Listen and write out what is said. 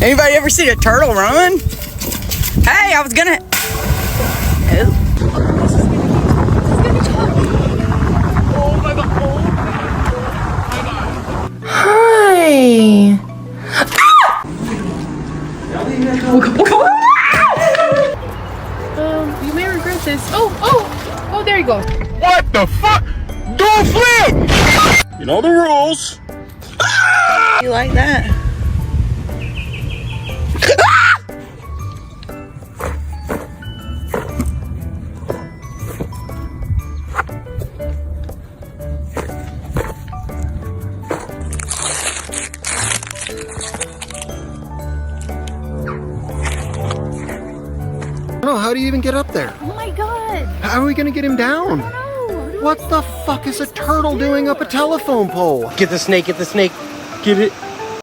Anybody ever seen a turtle run? Hey, I was gonna. Oh. Hi. You may regret this. Oh, there you go. What the fuck? Do a flip! You know the rules. You like that? No, how do you even get up there? Oh my god. How are we gonna get him down? No. What the fuck is a turtle doing up a telephone pole? Get the snake, get the snake. Get it.